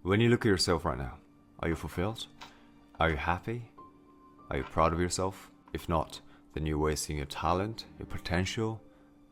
When you look at yourself right now, are you fulfilled? Are you happy? Are you proud of yourself? If not, then you're wasting your talent, your potential,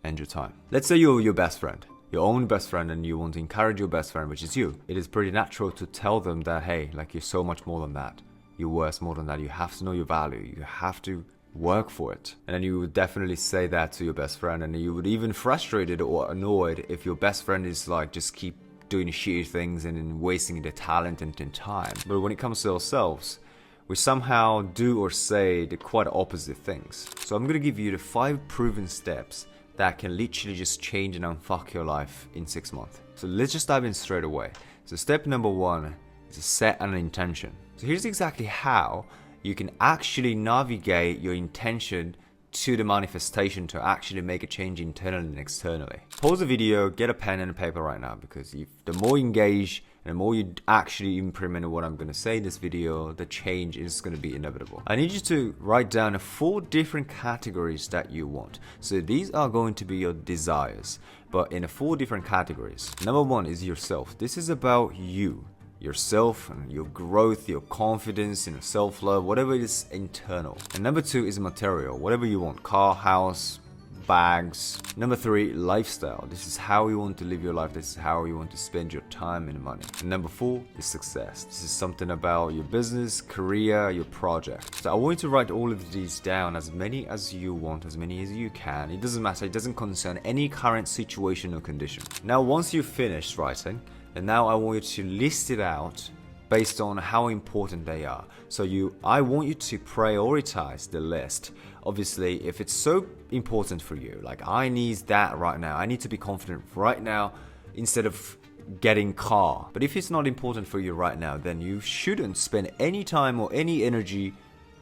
and your time. Let's say you're your best friend, your own best friend, and you want to encourage your best friend, which is you. It is pretty natural to tell them that, hey, like, you're so much more than that. You're worth more than that. You have to know your value. You have to work for it. And then you would definitely say that to your best friend, and you would even frustrated or annoyed if your best friend is like, just keep doing shitty things and then wasting their talent and time. But when it comes to ourselves, we somehow do or say the quite opposite things. So I'm going to give you the 5 proven steps that can literally just change and unfuck your life in 6 months. So let's just dive in straight away. So step number 1 is to set an intention. So here's exactly how you can actually navigate your intention to the manifestation to actually make a change internally and externally. Pause the video, get a pen and a paper right now, because the more you engage and the more you actually implement what I'm going to say in this video, the change is going to be inevitable. I need you to write down 4 different categories that you want. So these are going to be your desires, but in 4 different categories. Number 1 is yourself. This is about you. Yourself and your growth, your confidence, self-love, whatever it is internal. And number 2 is material, whatever you want, car, house, bags. Number 3, lifestyle. This is how you want to live your life. This is how you want to spend your time and money. And number 4 is success. This is something about your business, career, your project. So I want you to write all of these down, as many as you want, as many as you can. It doesn't matter. It doesn't concern any current situation or condition. Now, once you've finished writing, and now I want you to list it out based on how important they are. So I want you to prioritize the list. Obviously, if it's so important for you, like I need that right now, I need to be confident right now instead of getting car. But if it's not important for you right now, then you shouldn't spend any time or any energy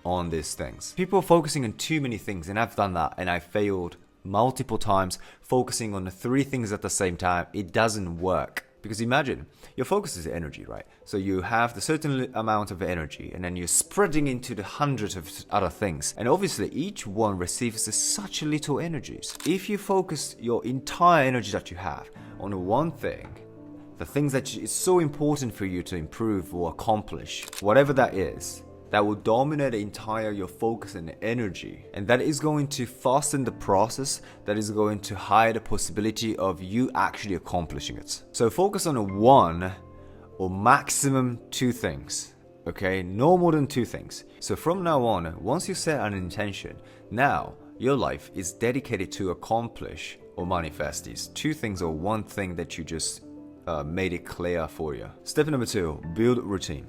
on these things. People are focusing on too many things, and I've done that and I failed multiple times focusing on the 3 things at the same time. It doesn't work. Because imagine, your focus is energy, right? So you have the certain amount of energy and then you're spreading into the hundreds of other things. And obviously each one receives such little energies. If you focus your entire energy that you have on one thing, the things that is so important for you to improve or accomplish, whatever that is, that will dominate your focus and energy. And that is going to fasten the process, that is going to hide the possibility of you actually accomplishing it. So focus on 1 or maximum 2 things, okay? No more than 2 things. So from now on, once you set an intention, now your life is dedicated to accomplish or manifest these 2 things or 1 thing that you just made it clear for you. Step number 2, build routine.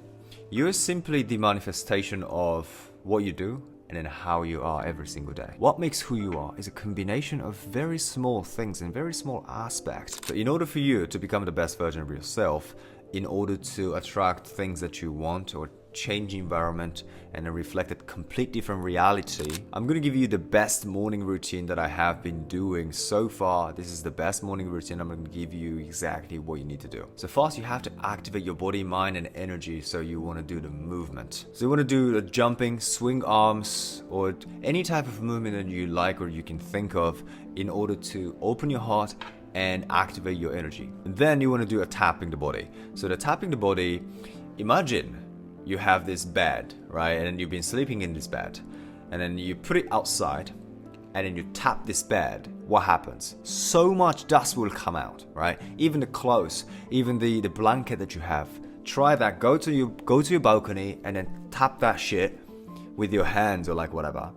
You're simply the manifestation of what you do and then how you are every single day. What makes who you are is a combination of very small things and very small aspects. So in order for you to become the best version of yourself, in order to attract things that you want or change environment and reflect a complete different reality, I'm going to give you the best morning routine that I have been doing so far. This is the best morning routine. I'm going to give you exactly what you need to do. So first, you have to activate your body, mind, and energy. So you want to do the movement. So you want to do the jumping, swing arms, or any type of movement that you like or you can think of in order to open your heart and activate your energy. And then you want to do a tapping the body. So the tapping the body, imagine you have this bed, right? And you've been sleeping in this bed. And then you put it outside and then you tap this bed. What happens? So much dust will come out, right? Even the clothes, even the blanket that you have. Try that. Go to your balcony and then tap that shit with your hands or like whatever.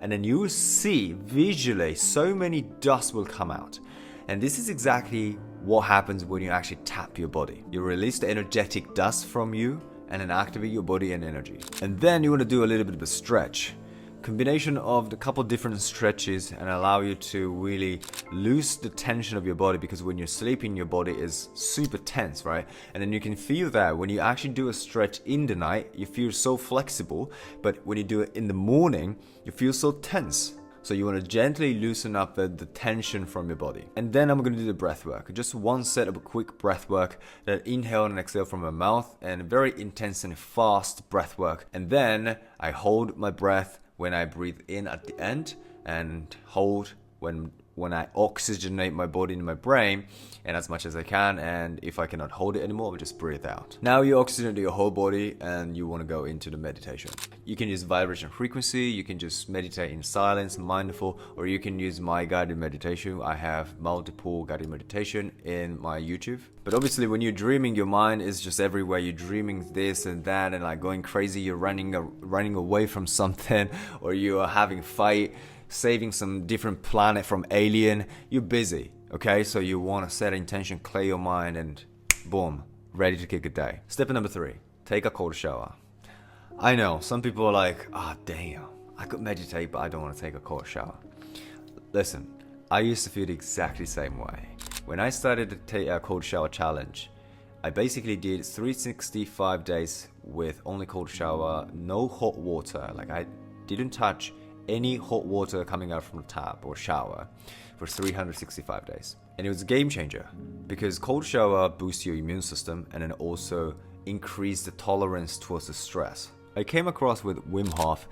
And then you will see visually so many dust will come out. And this is exactly what happens when you actually tap your body. You release the energetic dust from you and then activate your body and energy. And then you want to do a little bit of a stretch. Combination of the couple different stretches and allow you to really lose the tension of your body, because when you're sleeping, your body is super tense, right? And then you can feel that when you actually do a stretch in the night, you feel so flexible, but when you do it in the morning, you feel so tense. So you want to gently loosen up the tension from your body. And then I'm going to do the breath work. Just 1 set of a quick breath work, that inhale and exhale from my mouth, and very intense and fast breath work. And then I hold my breath when I breathe in at the end and hold when when I oxygenate my body and my brain and as much as I can, and if I cannot hold it anymore, I'll just breathe out. Now you oxygenate your whole body and you want to go into the meditation. You can use vibration frequency, you can just meditate in silence, mindful, or you can use my guided meditation. I have multiple guided meditation in my YouTube. But obviously when you're dreaming, your mind is just everywhere. You're dreaming this and that and like going crazy. You're running away from something, or you are having a fight, saving some different planet from alien. You're busy, okay? So you want to set an intention, clear your mind, and boom, ready to kick a day. Step number 3, take a cold shower. I know some people are like, damn, I could meditate, but I don't want to take a cold shower. Listen, I used to feel the exactly same way. When I started to take a cold shower challenge, I basically did 365 days with only cold shower, no hot water. Like I didn't touch any hot water coming out from the tap or shower for 365 days. And it was a game changer because cold shower boosts your immune system and then also increase the tolerance towards the stress. I came across with Wim Hof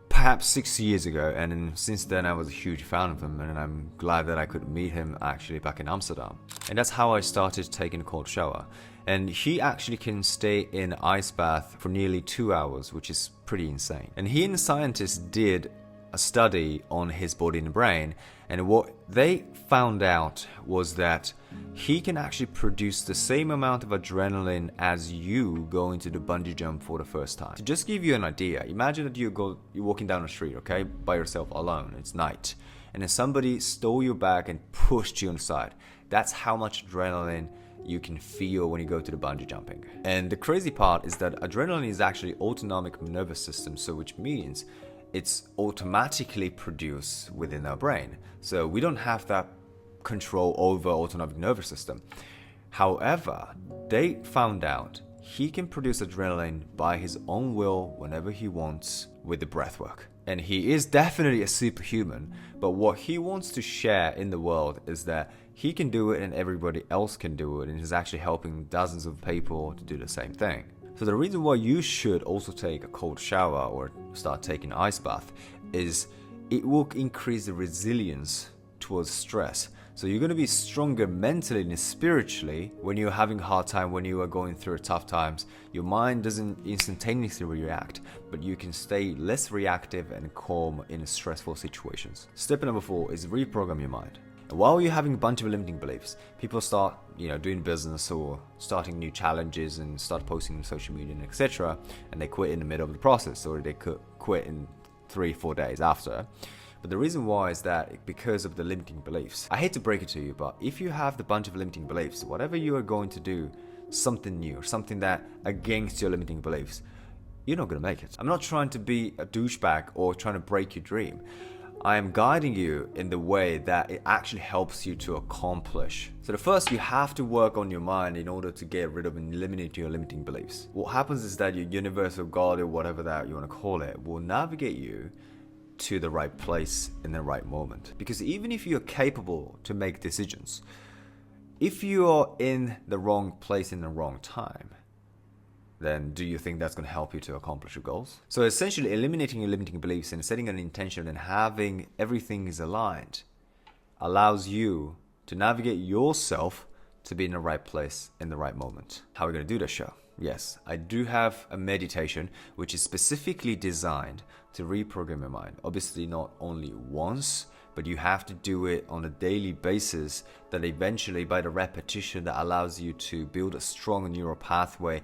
perhaps 6 years ago, and then since then I was a huge fan of him, and I'm glad that I could meet him actually back in Amsterdam. And that's how I started taking a cold shower. And he actually can stay in ice bath for nearly 2 hours, which is pretty insane. And he and the scientists did a study on his body and brain, and what they found out was that he can actually produce the same amount of adrenaline as you going to the bungee jump for the first time. To just give you an idea, imagine that you're walking down the street, okay, by yourself alone, it's night, and then somebody stole your bag and pushed you on the side. That's how much adrenaline you can feel when you go to the bungee jumping. And the crazy part is that adrenaline is actually autonomic nervous system, so which means it's automatically produced within our brain. So we don't have that control over autonomic nervous system. However, they found out he can produce adrenaline by his own will whenever he wants with the breath work. And he is definitely a superhuman, but what he wants to share in the world is that he can do it and everybody else can do it, and he's actually helping dozens of people to do the same thing. So the reason why you should also take a cold shower or start taking ice bath is it will increase the resilience towards stress. So you're going to be stronger mentally and spiritually when you're having a hard time, when you are going through tough times. Your mind doesn't instantaneously react, but you can stay less reactive and calm in stressful situations. Step number 4 is reprogram your mind. While you're having a bunch of limiting beliefs, people start, doing business or starting new challenges and start posting on social media and etc. And they quit in the middle of the process, or they could quit in 3-4 days after. But the reason why is that because of the limiting beliefs. I hate to break it to you, but if you have the bunch of limiting beliefs, whatever you are going to do, something new, something that against your limiting beliefs, you're not going to make it. I'm not trying to be a douchebag or trying to break your dream. I am guiding you in the way that it actually helps you to accomplish. So the first, you have to work on your mind in order to get rid of and eliminate your limiting beliefs. What happens is that your universe or God or whatever that you want to call it will navigate you to the right place in the right moment. Because even if you're capable to make decisions, if you are in the wrong place in the wrong time, then do you think that's going to help you to accomplish your goals? So essentially eliminating your limiting beliefs and setting an intention and having everything is aligned allows you to navigate yourself to be in the right place in the right moment. How are we going to do this show? Yes, I do have a meditation which is specifically designed to reprogram your mind. Obviously not only once, but you have to do it on a daily basis that eventually by the repetition that allows you to build a strong neural pathway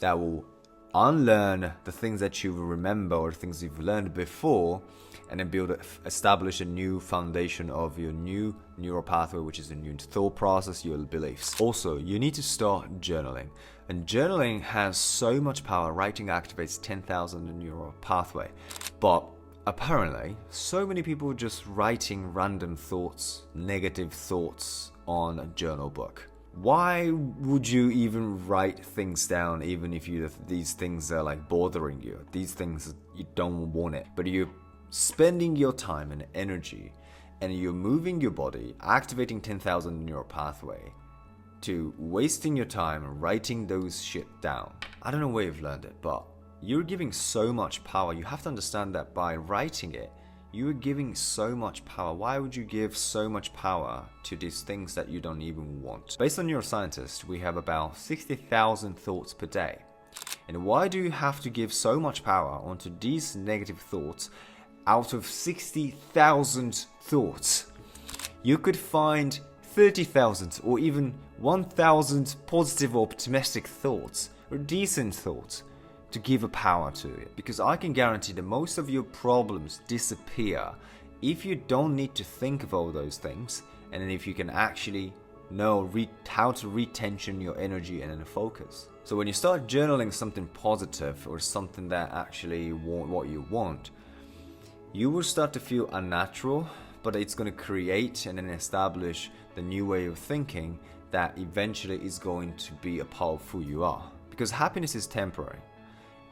that will unlearn the things that you remember or things you've learned before, and then establish a new foundation of your new neural pathway, which is a new thought process, your beliefs. Also, you need to start journaling. And journaling has so much power. Writing activates 10,000 neural pathway. But apparently, so many people are just writing random thoughts, negative thoughts on a journal book. Why would you even write things down even if these things are like bothering you? These things, you don't want it. But you're spending your time and energy and you're moving your body, activating 10,000 neural pathway, to wasting your time writing those shit down. I don't know where you've learned it, but you're giving so much power. You have to understand that by writing it, You are giving so much power. Why would you give so much power to these things that you don't even want? Based on neuroscientists, we have about 60,000 thoughts per day. And why do you have to give so much power onto these negative thoughts out of 60,000 thoughts? You could find 30,000 or even 1,000 positive or optimistic thoughts or decent thoughts to give a power to it, because I can guarantee that most of your problems disappear if you don't need to think of all those things, and then if you can actually know how to retention your energy and then focus. So when you start journaling something positive or something that actually what you want, you will start to feel unnatural, but it's going to create and then establish the new way of thinking that eventually is going to be a part of who you are. Because happiness is temporary.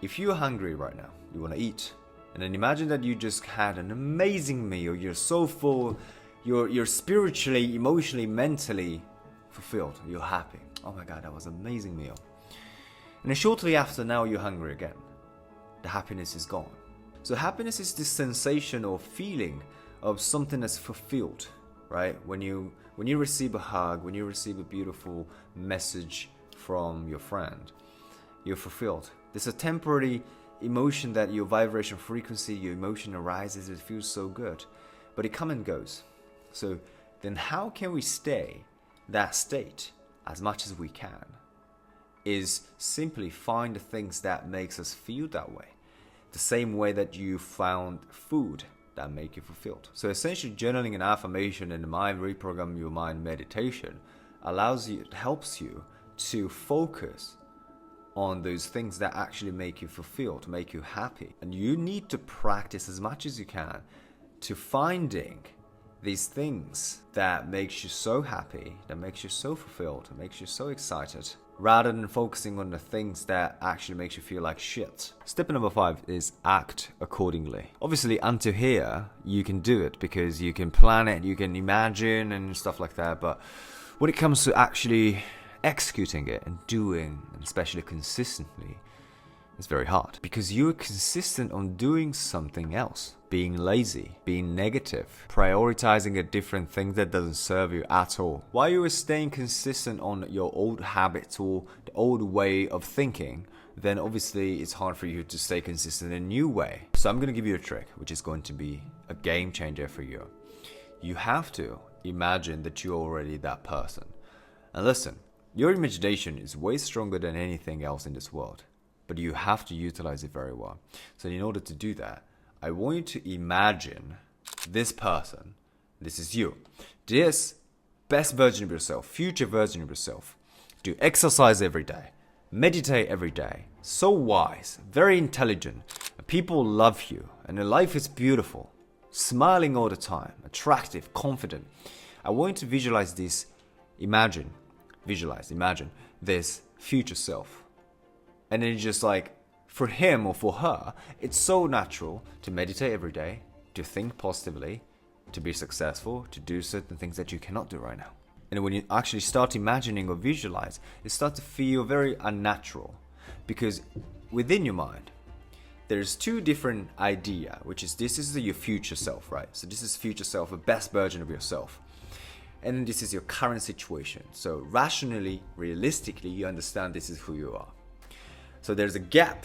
If you're hungry right now, you want to eat, and then imagine that you just had an amazing meal, you're so full, you're spiritually, emotionally, mentally fulfilled, you're happy. Oh my God, that was an amazing meal. And then shortly after, now you're hungry again. The happiness is gone. So happiness is this sensation or feeling of something that's fulfilled, right? When you receive a hug, when you receive a beautiful message from your friend, you're fulfilled. There's a temporary emotion that your vibration frequency, your emotion arises, it feels so good, but it comes and goes. So then how can we stay that state as much as we can? Is simply find the things that makes us feel that way. The same way that you found food that make you fulfilled. So essentially journaling and affirmation and mind reprogram your mind meditation helps you to focus on those things that actually make you fulfilled, make you happy. And you need to practice as much as you can to finding these things that makes you so happy, that makes you so fulfilled, that makes you so excited, rather than focusing on the things that actually makes you feel like shit. Step number 5 is act accordingly. Obviously, until here, you can do it because you can plan it, you can imagine and stuff like that. But when it comes to actually executing it and doing, and especially consistently, it's very hard because you're consistent on doing something else, being lazy, being negative, prioritizing a different thing that doesn't serve you at all. While you are staying consistent on your old habits or the old way of thinking, then obviously it's hard for you to stay consistent in a new way. So I'm going to give you a trick which is going to be a game changer for you. You have to imagine that you're already that person. And listen, your imagination is way stronger than anything else in this world, but you have to utilize it very well. So in order to do that, I want you to imagine this person, this is you, this best version of yourself, future version of yourself. Do exercise every day, meditate every day, so wise, very intelligent, people love you, and your life is beautiful, smiling all the time, attractive, confident. I want you to visualize this, imagine this future self. And then just like, for him or for her, it's so natural to meditate every day, to think positively, to be successful, to do certain things that you cannot do right now. And when you actually start imagining or visualize, it starts to feel very unnatural. Because within your mind, there's two different ideas, which is this is your future self, right? So this is future self, a best version of yourself. And then this is your current situation. So rationally, realistically, you understand this is who you are. So there's a gap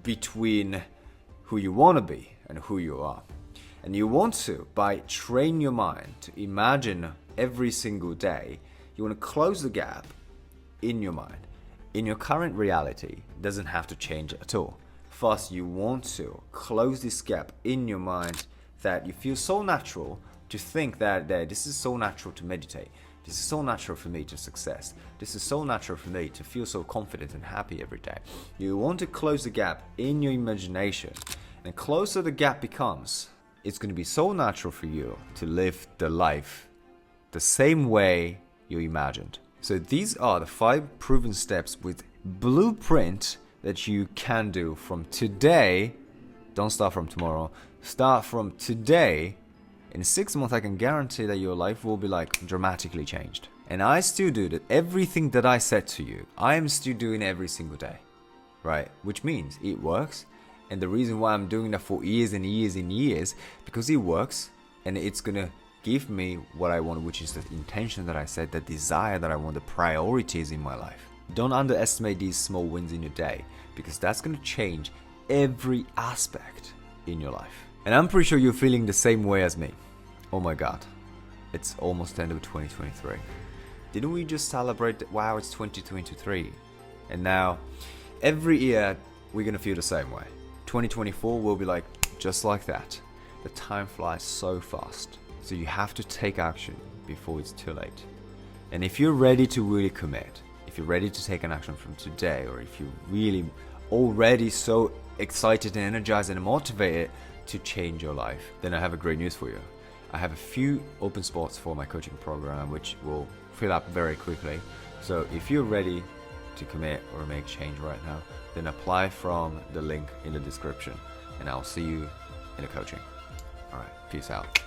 between who you want to be and who you are. And you want to, by train your mind to imagine every single day, you want to close the gap in your mind. In your current reality, it doesn't have to change at all. First, you want to close this gap in your mind that you feel so natural to think that this is so natural to meditate. This is so natural for me to success. This is so natural for me to feel so confident and happy every day. You want to close the gap in your imagination. And the closer the gap becomes, it's going to be so natural for you to live the life the same way you imagined. So these are the 5 proven steps with blueprint that you can do from today. Don't start from tomorrow. Start from today. In 6 months, I can guarantee that your life will be like dramatically changed. And I still do that. Everything that I said to you, I am still doing every single day, right? Which means it works. And the reason why I'm doing that for years and years and years, because it works and it's gonna give me what I want, which is the intention that I set, the desire that I want, the priorities in my life. Don't underestimate these small wins in your day, because that's gonna change every aspect in your life. And I'm pretty sure you're feeling the same way as me. Oh my God, it's almost the end of 2023. Didn't we just celebrate that, wow, it's 2023? And now, every year, we're gonna feel the same way. 2024 will be like, just like that. The time flies so fast. So you have to take action before it's too late. And if you're ready to really commit, if you're ready to take an action from today, or if you're really already so excited and energized and motivated to change your life, then I have a great news for you. I have a few open spots for my coaching program, which will fill up very quickly. So if you're ready to commit or make change right now, then apply from the link in the description, and I'll see you in the coaching. All right, peace out.